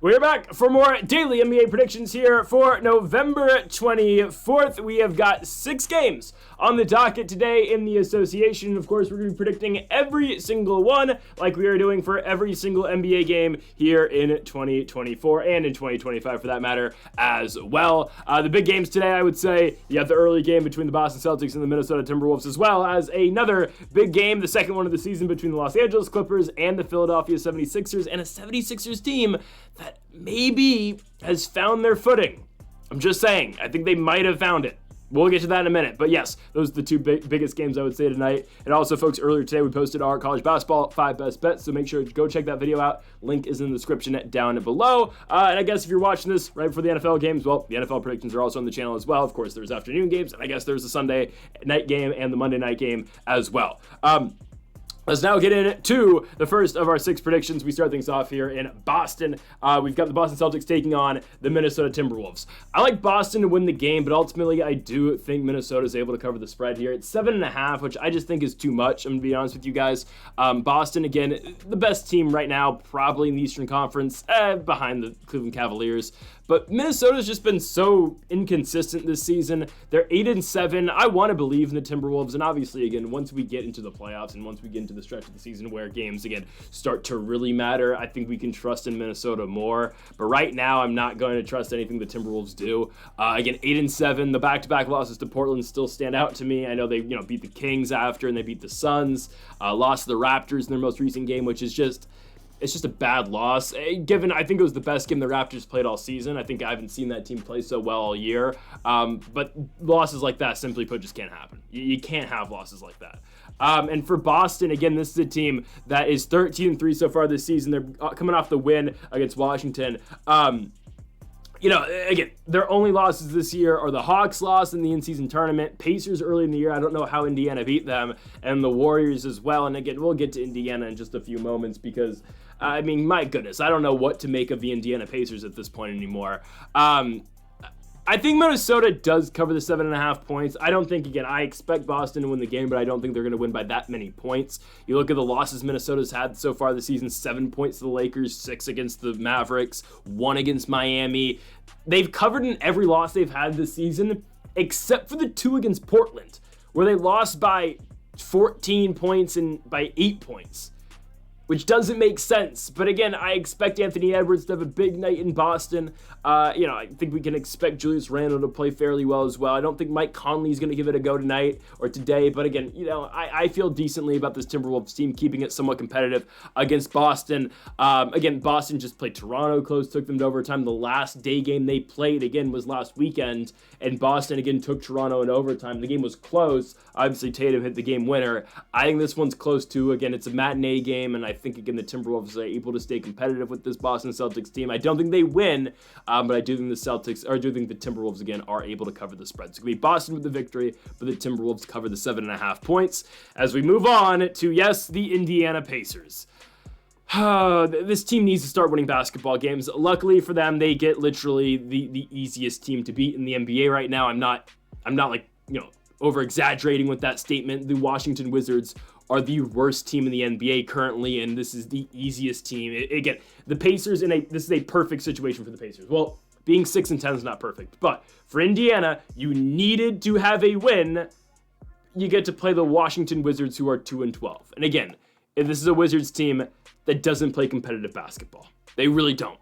We're back for more daily NBA predictions here for November 24th. We have got 6 games on the docket today in the association. Of course, we're going to be predicting every single one like we are doing for every single NBA game here in 2024 and in 2025 for that matter as well. The big games today, I would say, you have the early game between the Boston Celtics and the Minnesota Timberwolves, as well as another big game, the second one of the season between the Los Angeles Clippers and the Philadelphia 76ers, and a 76ers team that maybe has found their footing. I'm just saying, I think they might have found it. We'll get to that in a minute. But yes, those are the two biggest games I would say tonight. And also, folks, earlier today we posted our college basketball 5 best bets, so make sure to go check that video out. Link is in the description down below. And I guess if you're watching this right before the NFL games, well, the NFL predictions are also on the channel as well. Of course, there's afternoon games, and I guess there's the Sunday night game and the Monday night game as well. Let's now get into the first of our 6 predictions. We start things off here in Boston. We've got the Boston Celtics taking on the Minnesota Timberwolves. I like Boston to win the game, but ultimately I do think Minnesota is able to cover the spread here. It's 7.5, which I just think is too much. I'm going to be honest with you guys. Boston, again, the best team right now, probably in the Eastern Conference, behind the Cleveland Cavaliers. But Minnesota's just been so inconsistent this season. They're 8-7. I want to believe in the Timberwolves. And obviously, again, once we get into the playoffs and once we get into the stretch of the season where games, again, start to really matter, I think we can trust in Minnesota more. But right now, I'm not going to trust anything the Timberwolves do. Again, 8-7. The back-to-back losses to Portland still stand out to me. I know they beat the Kings after, and they beat the Suns. Lost to the Raptors in their most recent game, which is just... it's just a bad loss, given I think it was the best game the Raptors played all season. I think I haven't seen that team play so well all year. But losses like that, simply put, just can't happen. You can't have losses like that. And for Boston, again, this is a team that is 13-3 so far this season. They're coming off the win against Washington. Again, their only losses this year are the Hawks loss in the in-season tournament, Pacers early in the year. I don't know how Indiana beat them, and the Warriors as well. And again, we'll get to Indiana in just a few moments because, I mean, my goodness, I don't know what to make of the Indiana Pacers at this point anymore. I think Minnesota does cover the 7.5 points. I don't think, again, I expect Boston to win the game, but I don't think they're going to win by that many points. You look at the losses Minnesota's had so far this season: 7 points to the Lakers, 6 against the Mavericks, 1 against Miami. They've covered in every loss they've had this season, except for the 2 against Portland, where they lost by 14 points and by 8 points, which doesn't make sense. But again, I expect Anthony Edwards to have a big night in Boston. I think we can expect Julius Randle to play fairly well as well. I don't think Mike Conley is going to give it a go tonight or today. But again, I feel decently about this Timberwolves team keeping it somewhat competitive against Boston. Again, Boston just played Toronto close, took them to overtime. The last day game they played, again, was last weekend. And Boston, again, took Toronto in overtime. The game was close. Obviously, Tatum hit the game winner. I think this one's close too. Again, it's a matinee game, and I think, again, the Timberwolves are able to stay competitive with this Boston Celtics team. I don't think they win, but I do think the Timberwolves, again, are able to cover the spread. So it's going to be Boston with the victory, but the Timberwolves cover the 7.5 points. As we move on to, yes, the Indiana Pacers. This team needs to start winning basketball games. Luckily for them, they get literally the easiest team to beat in the NBA right now. I'm not like, over exaggerating with that statement. The Washington Wizards are the worst team in the NBA currently, and this is the easiest team. Again, the Pacers this is a perfect situation for the Pacers. Well, being 6-10 is not perfect, but for Indiana, you needed to have a win. You get to play the Washington Wizards, who are 2-12. And again, if this is a Wizards team that doesn't play competitive basketball. They really don't.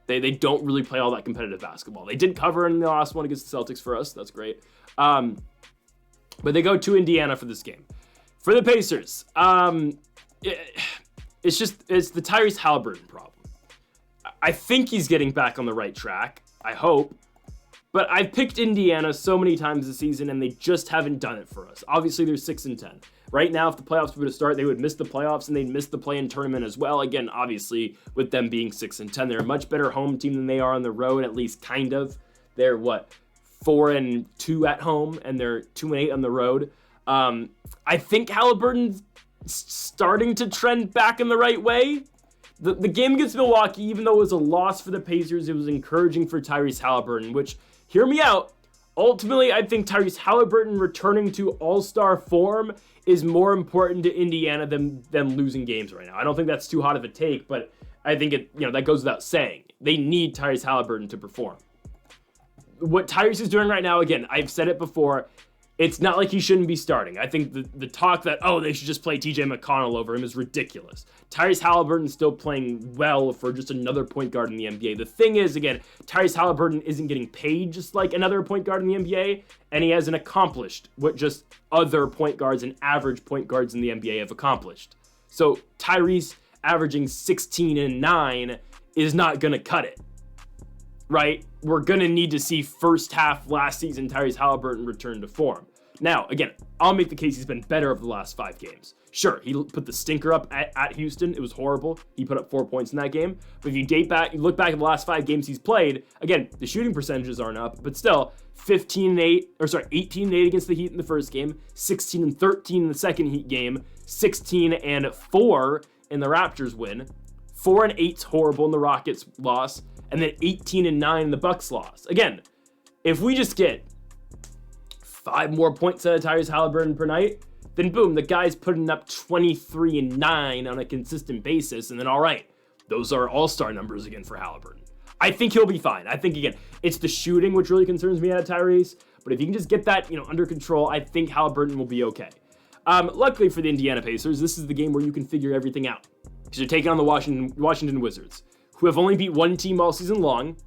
They don't really play all that competitive basketball. They did cover in the last one against the Celtics for us. That's great. But they go to Indiana for this game. For the Pacers, it's the Tyrese Halliburton problem. I think he's getting back on the right track. I hope. But I've picked Indiana so many times this season, and they just haven't done it for us. Obviously, they're 6-10. Right now, if the playoffs were to start, they would miss the playoffs, and they'd miss the play-in tournament as well. Again, obviously, with them being 6-10, they're a much better home team than they are on the road, at least kind of. They're, 4-2 at home, and they're 2-8 on the road. I think Halliburton's starting to trend back in the right way. The game against Milwaukee, even though it was a loss for the Pacers, it was encouraging for Tyrese Halliburton, which, hear me out, ultimately I think Tyrese Halliburton returning to all-star form is more important to Indiana than them losing games right now. I don't think that's too hot of a take, but I think that goes without saying. they need Tyrese Halliburton to perform. What Tyrese is doing right now, again, I've said it before, it's not like he shouldn't be starting. I think the talk that, they should just play TJ McConnell over him is ridiculous. Tyrese Halliburton's still playing well for just another point guard in the NBA. The thing is, again, Tyrese Halliburton isn't getting paid just like another point guard in the NBA, and he hasn't accomplished what just other point guards and average point guards in the NBA have accomplished. So Tyrese averaging 16 and 9 is not going to cut it, right? We're going to need to see first half last season Tyrese Halliburton return to form. Now, again, I'll make the case he's been better over the last 5 games. Sure, he put the stinker up at Houston. It was horrible. He put up 4 points in that game. But if you look back at the last 5 games he's played, again, the shooting percentages aren't up, but still 18 and 8 against the Heat in the first game, 16 and 13 in the second Heat game, 16 and 4 in the Raptors win, 4 and 8's horrible in the Rockets loss, and then 18 and 9 in the Bucks loss. Again, if we just get 5 more points out of Tyrese Halliburton per night, then boom, the guy's putting up 23 and 9 on a consistent basis, and then all right, those are all-star numbers again for Halliburton. I think he'll be fine. I think, again, it's the shooting which really concerns me out of Tyrese, but if you can just get that, under control, I think Halliburton will be okay. Luckily for the Indiana Pacers, this is the game where you can figure everything out, because you're taking on the Washington Wizards, who have only beat one team all season long.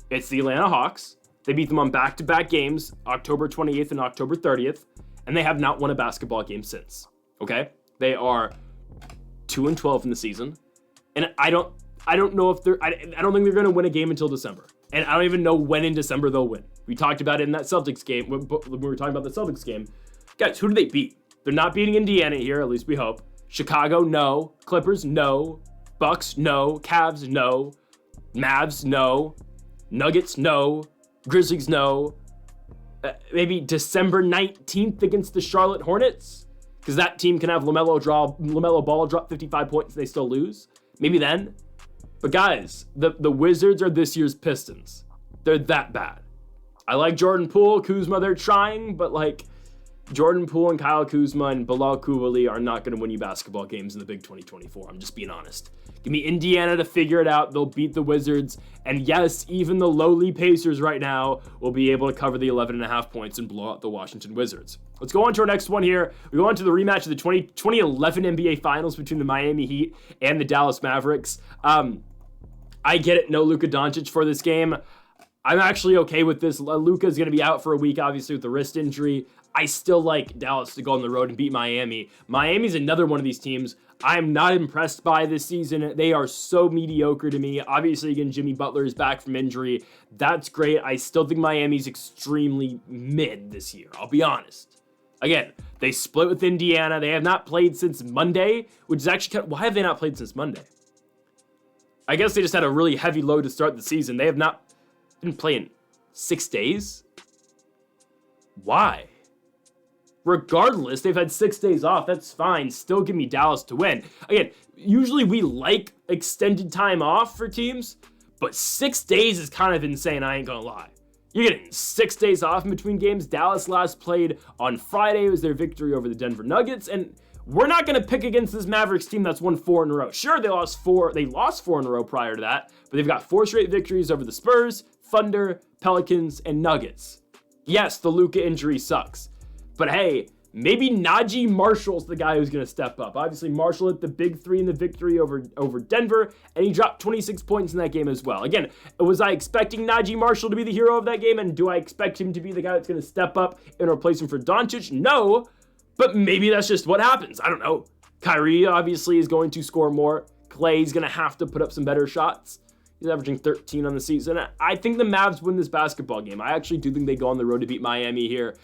It's the Atlanta Hawks. They beat them on back-to-back games, October 28th and October 30th, and they have not won a basketball game since, okay? They are 2-12 in the season, and I don't know if I don't think they're going to win a game until December, and I don't even know when in December they'll win. We talked about it in that Celtics game, when we were talking about the Celtics game. Guys, who do they beat? They're not beating Indiana here, at least we hope. Chicago, no. Clippers, no. Bucks, no. Cavs, no. Mavs, no. Nuggets, no. Grizzlies, no. Maybe December 19th against the Charlotte Hornets, because that team can have LaMelo Ball drop 55 points and they still lose. Maybe then. But guys, the Wizards are this year's Pistons. They're that bad. I like Jordan Poole, Kuzma, they're trying, but Jordan Poole and Kyle Kuzma and Bilal Coulibaly are not going to win you basketball games in the Big 2024. I'm just being honest. Give me Indiana to figure it out. They'll beat the Wizards. And yes, even the lowly Pacers right now will be able to cover the 11.5 points and blow out the Washington Wizards. Let's go on to our next one here. We go on to the rematch of the 2011 NBA Finals between the Miami Heat and the Dallas Mavericks. I get it. No Luka Doncic for this game. I'm actually okay with this. Luka's going to be out for a week, obviously, with the wrist injury. I still like Dallas to go on the road and beat Miami. Miami's another one of these teams I'm not impressed by this season. They are so mediocre to me. Obviously, again, Jimmy Butler is back from injury. That's great. I still think Miami's extremely mid this year. I'll be honest. Again, they split with Indiana. They have not played since Monday, which is actually why have they not played since Monday? I guess they just had a really heavy load to start the season. They have not been playing 6 days. Why? Regardless, they've had 6 days off. That's fine. Still give me Dallas to win. Again, usually we like extended time off for teams, but 6 days is kind of insane. I ain't gonna lie. You're getting 6 days off in between games. Dallas last played on Friday. It was their victory over the Denver Nuggets, and we're not gonna pick against this Mavericks team that's won 4 in a row. Sure, they lost 4 in a row prior to that, but they've got 4 straight victories over the Spurs, Thunder, Pelicans, and Nuggets. Yes, the Luka injury sucks. But hey, maybe Najee Marshall's the guy who's going to step up. Obviously, Marshall hit the big 3 in the victory over Denver, and he dropped 26 points in that game as well. Again, was I expecting Najee Marshall to be the hero of that game, and do I expect him to be the guy that's going to step up and replace him for Doncic? No, but maybe that's just what happens. I don't know. Kyrie obviously is going to score more. Clay's going to have to put up some better shots. He's averaging 13 on the season. I think the Mavs win this basketball game. I actually do think they go on the road to beat Miami here.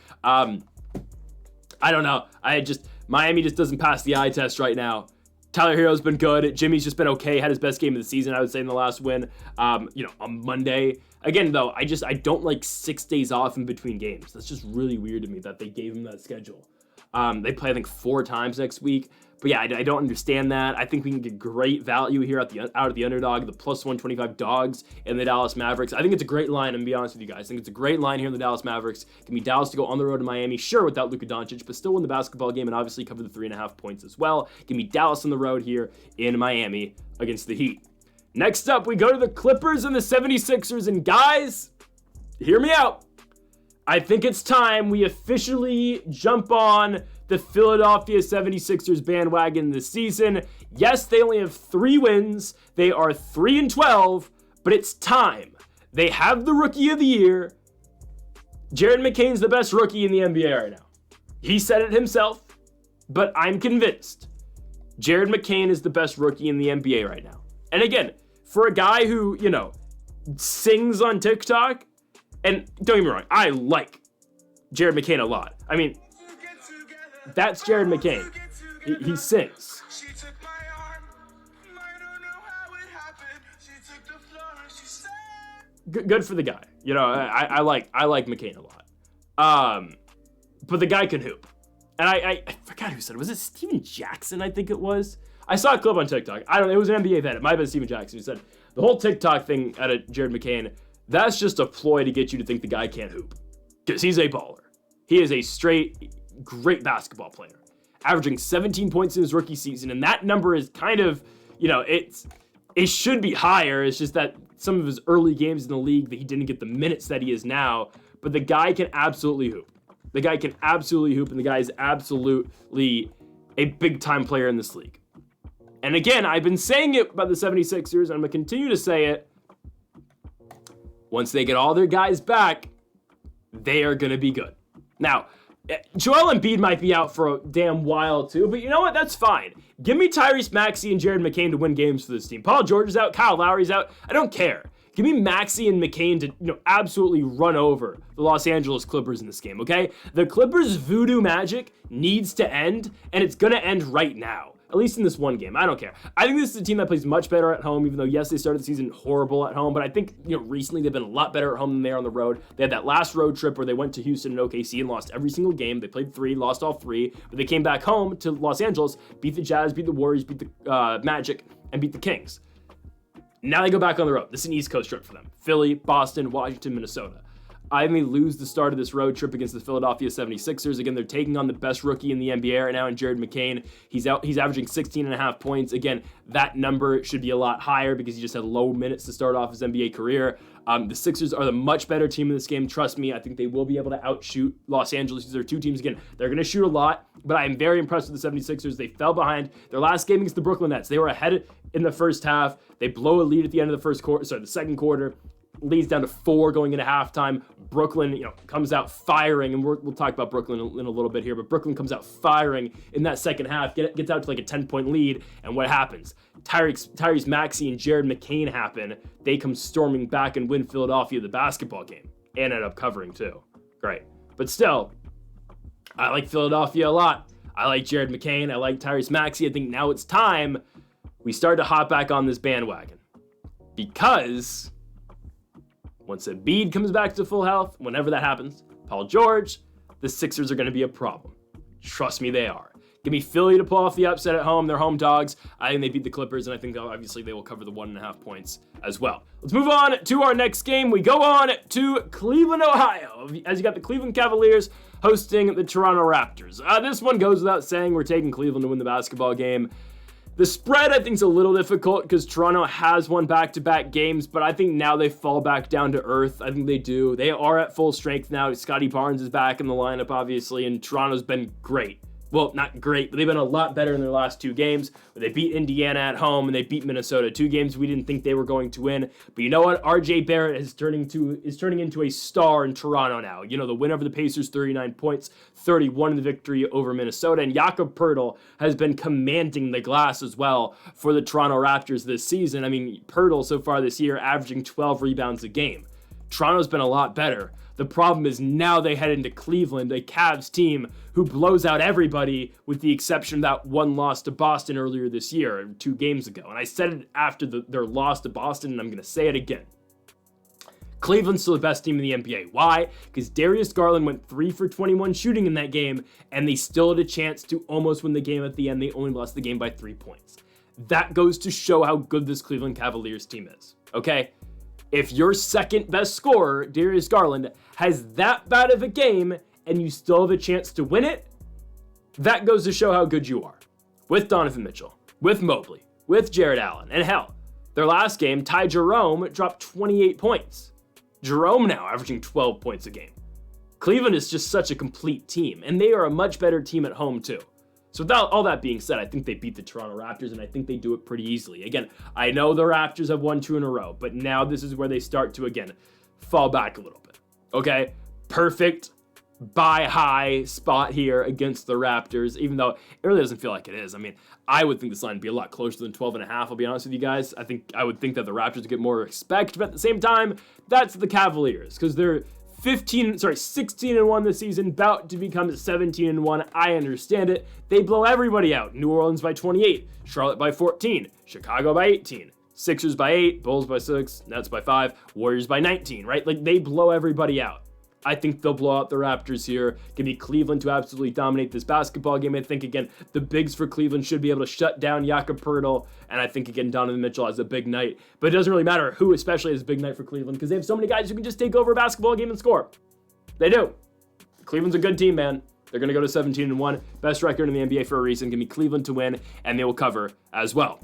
I don't know. Miami just doesn't pass the eye test right now. Tyler Hero's been good. Jimmy's just been okay. Had his best game of the season, I would say, in the last win. On Monday. Again, though, I don't like 6 days off in between games. That's just really weird to me that they gave him that schedule. They play, I think, 4 times next week. But yeah, I don't understand that. I think we can get great value here out of the underdog, the plus 125 dogs in the Dallas Mavericks. I think it's a great line, I'm going to be honest with you guys. I think it's a great line here in the Dallas Mavericks. Give me Dallas to go on the road to Miami, sure, without Luka Doncic, but still win the basketball game and obviously cover the 3.5 points as well. Give me Dallas on the road here in Miami against the Heat. Next up, we go to the Clippers and the 76ers. And guys, hear me out. I think it's time we officially jump on the Philadelphia 76ers bandwagon this season. Yes, they only have 3 wins. They are 3-12, but it's time. They have the Rookie of the Year. Jared McCain's the best rookie in the NBA right now. He said it himself, but I'm convinced Jared McCain is the best rookie in the NBA right now. And again, for a guy who, sings on TikTok, and don't get me wrong, I like Jared McCain a lot. I mean, that's Jared McCain. He sings. Good for the guy. I like McCain a lot. But the guy can hoop. And I forgot who said it. Was it Steven Jackson, I think it was? I saw a clip on TikTok. It was an NBA vet. It might have been Steven Jackson who said, the whole TikTok thing out of Jared McCain, that's just a ploy to get you to think the guy can't hoop. Because he's a baller. He is a straight, great basketball player. Averaging 17 points in his rookie season. And that number is kind of, it should be higher. It's just that some of his early games in the league that he didn't get the minutes that he is now. But the guy can absolutely hoop. The guy can absolutely hoop, and the guy is absolutely a big-time player in this league. And again, I've been saying it about the 76ers, and I'm going to continue to say it. Once they get all their guys back, they are going to be good. Now, Joel Embiid might be out for a damn while too, but you know what? That's fine. Give me Tyrese Maxey and Jared McCain to win games for this team. Paul George is out. Kyle Lowry's out. I don't care. Give me Maxey and McCain to, absolutely run over the Los Angeles Clippers in this game, okay? The Clippers' voodoo magic needs to end, and it's going to end right now. At least in this one game. I don't care. I think this is a team that plays much better at home, even though, yes, they started the season horrible at home, but I think, recently they've been a lot better at home than they are on the road. They had that last road trip where they went to Houston and OKC and lost every single game. They played 3, lost all 3, but they came back home to Los Angeles, beat the Jazz, beat the Warriors, beat the Magic, and beat the Kings. Now they go back on the road. This is an East Coast trip for them. Philly, Boston, Washington, Minnesota. I may lose the start of this road trip against the Philadelphia 76ers. Again, they're taking on the best rookie in the NBA right now in Jared McCain. He's averaging 16.5 points. Again, that number should be a lot higher because he just had low minutes to start off his NBA career. The Sixers are the much better team in this game. Trust me, I think they will be able to outshoot Los Angeles. These are 2 teams, again, they're going to shoot a lot, but I am very impressed with the 76ers. They fell behind their last game against the Brooklyn Nets. They were ahead in the first half. They blow a lead at the end of the second quarter. Leads down to 4 going into halftime. Brooklyn, comes out firing, and we'll talk about Brooklyn in a little bit here, but Brooklyn comes out firing in that second half, gets out to like a 10-point lead, and what happens? Tyrese Maxey and Jared McCain happen. They come storming back and win Philadelphia the basketball game, and end up covering too. Great. But still, I like Philadelphia a lot. I like Jared McCain. I like Tyrese Maxey. I think now it's time we start to hop back on this bandwagon. Because once Embiid comes back to full health, whenever that happens, Paul George, the Sixers are going to be a problem. Trust me, they are. Give me Philly to pull off the upset at home. They're home dogs. I think they beat the Clippers, and I think obviously they will cover the 1.5 points as well. Let's move on to our next game. We go on to Cleveland, Ohio, as you got the Cleveland Cavaliers hosting the Toronto Raptors. This one goes without saying. We're taking Cleveland to win the basketball game. The spread, I think, is a little difficult because Toronto has won back-to-back games, but I think now they fall back down to earth. I think they do. They are at full strength now. Scotty Barnes is back in the lineup, obviously, and Toronto's been great. Well, not great, but they've been a lot better in their last 2 games. They beat Indiana at home, and they beat Minnesota. 2 games we didn't think they were going to win. But you know what? RJ Barrett is turning into a star in Toronto now. The win over the Pacers, 39 points, 31 in the victory over Minnesota. And Jakob Poeltl has been commanding the glass as well for the Toronto Raptors this season. I mean, Poeltl so far this year averaging 12 rebounds a game. Toronto's been a lot better. The problem is now they head into Cleveland, a Cavs team who blows out everybody with the exception of that one loss to Boston earlier this year, 2 games ago. And I said it after their loss to Boston, and I'm going to say it again. Cleveland's still the best team in the NBA. Why? Because Darius Garland went 3 for 21 shooting in that game, and they still had a chance to almost win the game at the end. They only lost the game by 3 points. That goes to show how good this Cleveland Cavaliers team is, okay? If your second best scorer, Darius Garland, has that bad of a game and you still have a chance to win it, that goes to show how good you are. With Donovan Mitchell, with Mobley, with Jared Allen, and hell, Their last game, Ty Jerome dropped 28 points. Jerome now averaging 12 points a game. Cleveland is just such a complete team, and they are a much better team at home too. So without all that being said, I think they beat the Toronto Raptors, and I think they do it pretty easily. Again, I know the Raptors have won 2 in a row, but now this is where they start to, again, fall back a little bit. Okay? Perfect buy high spot here against the Raptors, even though it really doesn't feel like it is. I mean, I would think this line would be a lot closer than 12.5, I'll be honest with you guys. I would think that the Raptors would get more respect, but at the same time, that's the Cavaliers, because they're 16-1 this season, about to become 17-1. I understand it. They blow everybody out. New Orleans by 28, Charlotte by 14, Chicago by 18, Sixers by 8, Bulls by 6, Nets by 5, Warriors by 19, right? Like, they blow everybody out. I think they'll blow out the Raptors here. Give me Cleveland to absolutely dominate this basketball game. I think, again, the bigs for Cleveland should be able to shut down Jakob Poeltl. And I think, again, Donovan Mitchell has a big night. But it doesn't really matter who especially has a big night for Cleveland, because they have so many guys who can just take over a basketball game and score. They do. Cleveland's a good team, man. They're going to go to 17-1. Best record in the NBA for a reason. Give me Cleveland to win, and they will cover as well.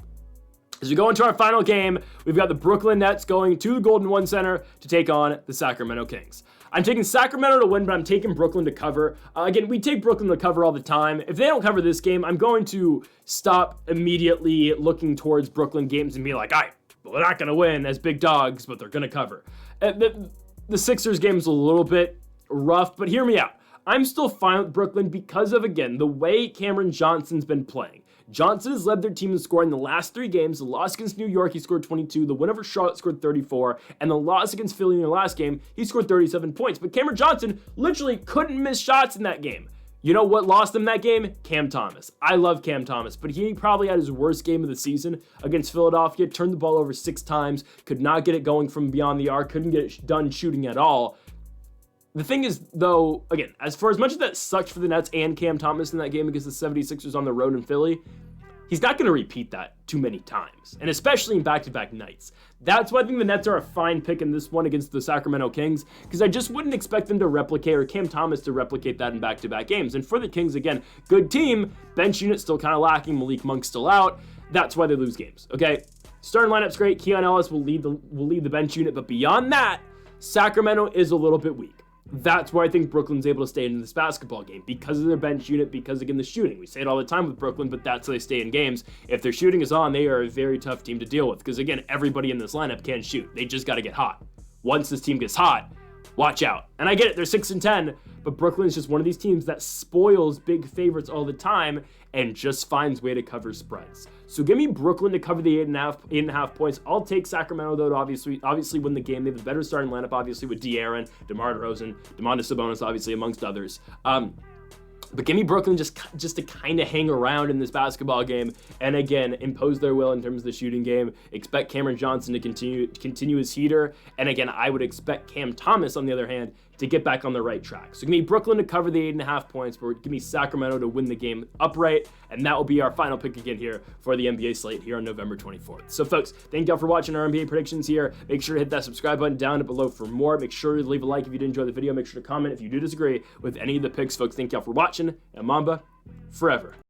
As we go into our final game, we've got the Brooklyn Nets going to the Golden One Center to take on the Sacramento Kings. I'm taking Sacramento to win, but I'm taking Brooklyn to cover. Again, we take Brooklyn to cover all the time. If they don't cover this game, I'm going to stop immediately looking towards Brooklyn games and be like, all right, well, they're not going to win as big dogs, but they're going to cover. The Sixers game's a little bit rough, but hear me out. I'm still fine with Brooklyn because of, again, the way Cameron Johnson's been playing. Johnson has led their team in scoring the last 3 games. The loss against New York, he scored 22. The win over Charlotte scored 34. And the loss against Philly in the last game, he scored 37 points. But Cameron Johnson literally couldn't miss shots in that game. You know what lost them that game? Cam Thomas. I love Cam Thomas, but he probably had his worst game of the season against Philadelphia. Turned the ball over 6 times. Could not get it going from beyond the arc. Couldn't get it done shooting at all. The thing is, though, again, as much as that sucked for the Nets and Cam Thomas in that game against the 76ers on the road in Philly, he's not going to repeat that too many times, and especially in back-to-back nights. That's why I think the Nets are a fine pick in this one against the Sacramento Kings, because I just wouldn't expect them to replicate, or Cam Thomas to replicate that in back-to-back games. And for the Kings, again, good team, bench unit still kind of lacking, Malik Monk's still out. That's why they lose games, okay? Starting lineup's great. Keon Ellis will lead the bench unit, but beyond that, Sacramento is a little bit weak. That's why I think Brooklyn's able to stay in this basketball game, because of their bench unit, because, again, the shooting. We say it all the time with Brooklyn, but that's how they stay in games. If their shooting is on, they are a very tough team to deal with, because, again, everybody in this lineup can shoot. They just got to get hot. Once this team gets hot, watch out. And I get it, they're 6-10, but Brooklyn is just one of these teams that spoils big favorites all the time and just finds way to cover spreads. So give me Brooklyn to cover the 8.5 points. I'll take Sacramento, though, to obviously win the game. They have a better starting lineup, obviously, with De'Aaron, DeMar DeRozan, Domantas Sabonis, obviously, amongst others. But give me Brooklyn just to kind of hang around in this basketball game and, again, impose their will in terms of the shooting game. Expect Cameron Johnson to continue his heater. And, again, I would expect Cam Thomas, on the other hand, to get back on the right track. So give me Brooklyn to cover the 8.5 points, but give me Sacramento to win the game upright. And that will be our final pick again here for the NBA slate here on November 24th. So, folks, thank y'all for watching our NBA predictions here. Make sure to hit that subscribe button down below for more. Make sure to leave a like if you did enjoy the video. Make sure to comment if you do disagree with any of the picks, folks. Thank y'all for watching, and Mamba forever.